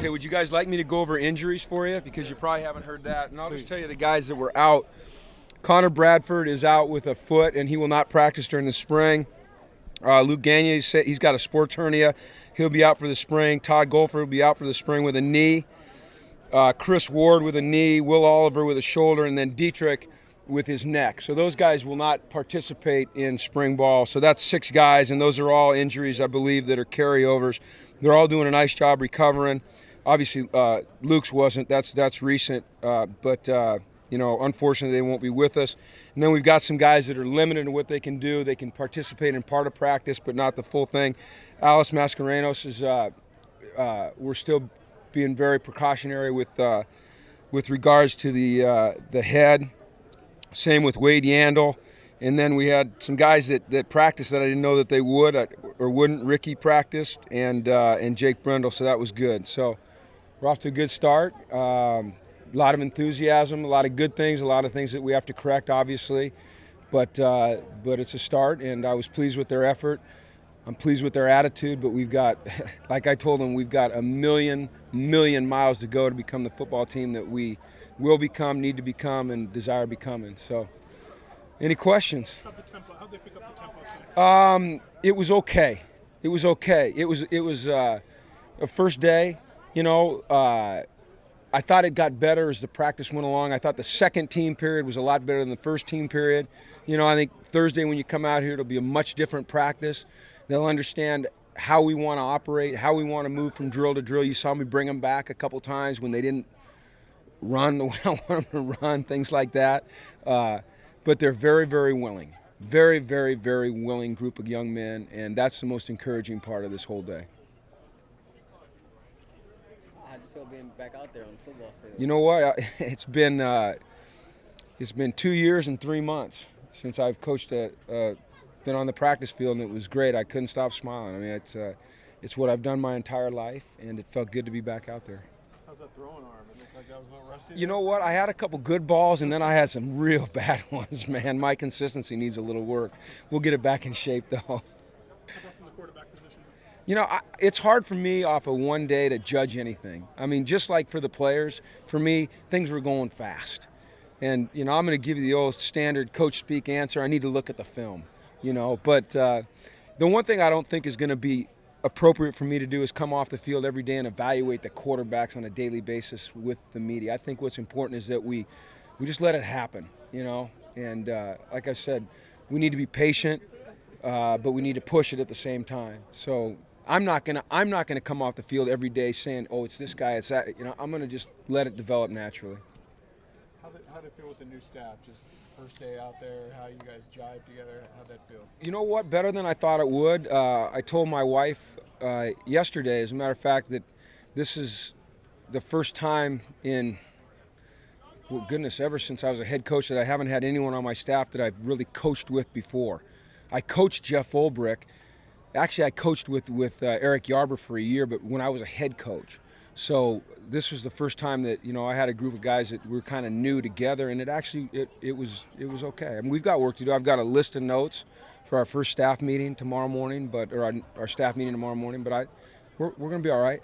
Okay, would you guys like me to go over injuries for you? Because you probably haven't heard that. And I'll just tell you the guys that were out. Connor Bradford is out with a foot, and he will not practice during the spring. Luke Gagne, he's got a sports hernia. He'll be out for the spring. Todd Golfer will be out for the spring with a knee. Chris Ward with a knee. Will Oliver with a shoulder. And then Dietrich with his neck. So those guys will not participate in spring ball. So that's 6 guys, and those are all injuries, I believe, that are carryovers. They're all doing a nice job recovering. Obviously, Luke's wasn't. That's recent. But unfortunately, they won't be with us. And then we've got some guys that are limited in what they can do. They can participate in part of practice, but not the full thing. Alice Mascarenos is. We're still being very precautionary with regards to the head. Same with Wade Yandel. And then we had some guys that practiced that I didn't know that they would or wouldn't. Ricky practiced and Jake Brundle, so that was good. So we're off to a good start. A lot of enthusiasm, a lot of good things, a lot of things that we have to correct, obviously. But it's a start, and I was pleased with their effort. I'm pleased with their attitude, but we've got, like I told them, we've got a million miles to go to become the football team that we will become, need to become, and desire becoming. So, any questions? How'd they pick up the tempo today? It was okay. It was a first day. I thought it got better as the practice went along. I thought the second team period was a lot better than the first team period. I think Thursday when you come out here, it'll be a much different practice. They'll understand how we want to operate, how we want to move from drill to drill. You saw me bring them back a couple times when they didn't run the way I want them to run, things like that. But they're very, very willing. Very, very, very willing group of young men, and that's the most encouraging part of this whole day. How'd you feel being back out there on the football field? You know what? It's been 2 years and 3 months since I've coached been on the practice field, and it was great. I couldn't stop smiling. I mean, it's what I've done my entire life, and it felt good to be back out there. How's that throwing arm? It looked like that was a little rusty. You know what? I had a couple good balls, and then I had some real bad ones, man. My consistency needs a little work. We'll get it back in shape, though. How about from the quarterback position? It's hard for me off of one day to judge anything. I mean, just like for the players, for me, things were going fast. And, I'm going to give you the old standard coach speak answer. I need to look at the film, But the one thing I don't think is going to be appropriate for me to do is come off the field every day and evaluate the quarterbacks on a daily basis with the media. I think what's important is that we just let it happen, And like I said, we need to be patient, but we need to push it at the same time. So I'm not gonna come off the field every day saying, oh, it's this guy, it's that. I'm gonna just let it develop naturally. How did it feel with the new staff? Just first day out there, how you guys jive together? How'd that feel? You know what? Better than I thought it would. I told my wife yesterday, as a matter of fact, that this is the first time in, well, goodness, ever since I was a head coach that I haven't had anyone on my staff that I've really coached with before. I coached Jeff Olbrick. Actually, I coached with Eric Yarber for a year, but when I was a head coach. So this was the first time that I had a group of guys that were kind of new together, and it was okay. I mean, we've got work to do. I've got a list of notes for our first staff meeting tomorrow morning, our staff meeting tomorrow morning. But we're going to be all right.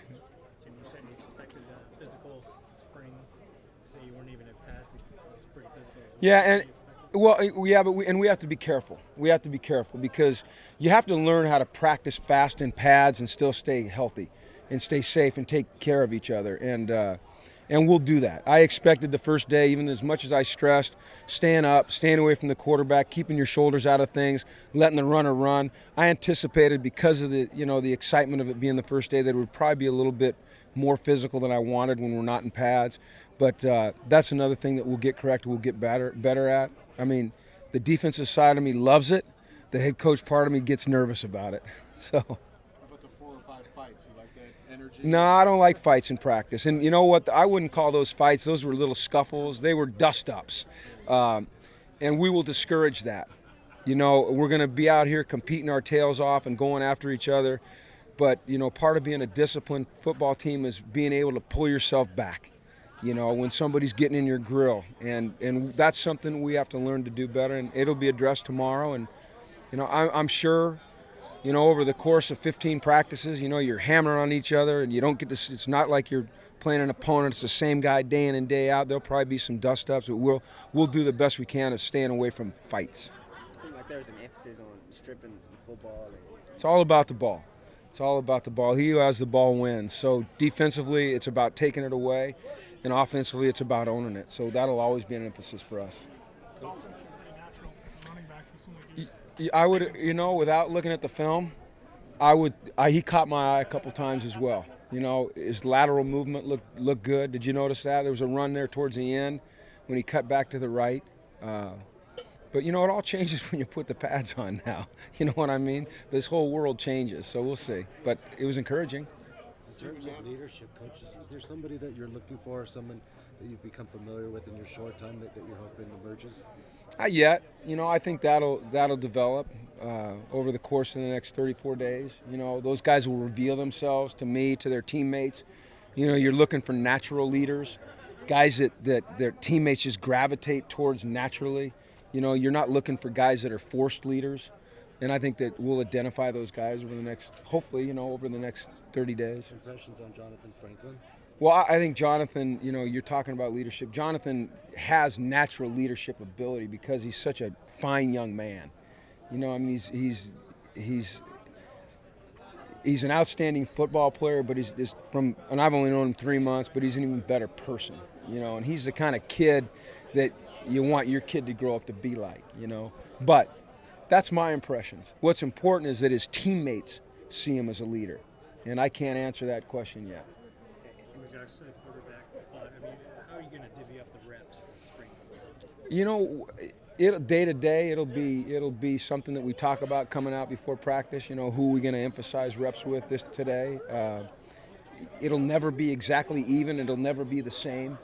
Jim, you said you expected a physical spring. That you weren't even at pads. It was pretty physical. Yeah, and we have to be careful. We have to be careful because you have to learn how to practice fast in pads and still stay healthy and stay safe and take care of each other. And we'll do that. I expected the first day, even as much as I stressed, staying up, staying away from the quarterback, keeping your shoulders out of things, letting the runner run. I anticipated, because of the excitement of it being the first day, that it would probably be a little bit more physical than I wanted when we're not in pads. But that's another thing that we'll get corrected, we'll get better at. I mean, the defensive side of me loves it. The head coach part of me gets nervous about it. So. How about the 4 or 5 fights? You like that energy? No, I don't like fights in practice. And you know what? I wouldn't call those fights. Those were little scuffles. They were dust-ups. And we will discourage that. We're going to be out here competing our tails off and going after each other. But, part of being a disciplined football team is being able to pull yourself back, when somebody's getting in your grill. And that's something we have to learn to do better. And it'll be addressed tomorrow. And, I'm sure, over the course of 15 practices, you're hammering on each other, and you don't get to. It's not like you're playing an opponent. It's the same guy day in and day out. There'll probably be some dust-ups, but we'll do the best we can of staying away from fights. It seemed like there was an emphasis on stripping the football. It's all about the ball. It's all about the ball. He who has the ball wins. So defensively, it's about taking it away, and offensively, it's about owning it. So that'll always be an emphasis for us. Dolphins seem pretty natural. Running back, he seemed like he was I would, without looking at the film, he caught my eye a couple times as well. His lateral movement looked good. Did you notice that? There was a run there towards the end when he cut back to the right. But, it all changes when you put the pads on now. You know what I mean? This whole world changes, so we'll see. But it was encouraging. In terms of leadership coaches, is there somebody that you're looking for, someone that you've become familiar with in your short time that you're hoping emerges? Not yet. I think that'll develop over the course of the next 34 days. Those guys will reveal themselves to me, to their teammates. You're looking for natural leaders, guys that their teammates just gravitate towards naturally. You're not looking for guys that are forced leaders. And I think that we'll identify those guys over the next, hopefully, over the next 30 days. Impressions on Jonathan Franklin? Well, I think Jonathan, you're talking about leadership. Jonathan has natural leadership ability because he's such a fine young man. He's an outstanding football player, but and I've only known him 3 months, but he's an even better person, and he's the kind of kid that you want your kid to grow up to be like, But that's my impressions. What's important is that his teammates see him as a leader, and I can't answer that question yet. In regards to the quarterback spot, how are you going to divvy up the reps in spring? Day to day, it'll be something that we talk about coming out before practice. Who we're going to emphasize reps with today. It'll never be exactly even. It'll never be the same.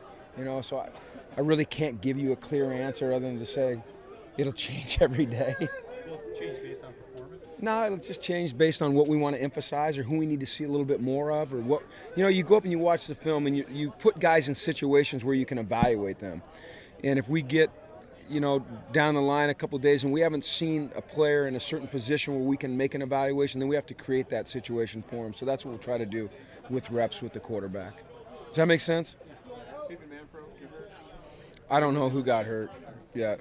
So I really can't give you a clear answer other than to say it'll change every day. Will it change based on performance? No, it'll just change based on what we want to emphasize or who we need to see a little bit more of, or what. You go up and you watch the film and you put guys in situations where you can evaluate them. And if we get, down the line a couple of days and we haven't seen a player in a certain position where we can make an evaluation, then we have to create that situation for him. So that's what we'll try to do with reps with the quarterback. Does that make sense? I don't know who got hurt yet.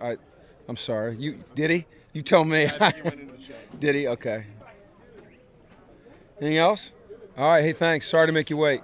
I'm sorry. Did he? You tell me. Did he? Okay. Anything else? All right. Hey, thanks. Sorry to make you wait.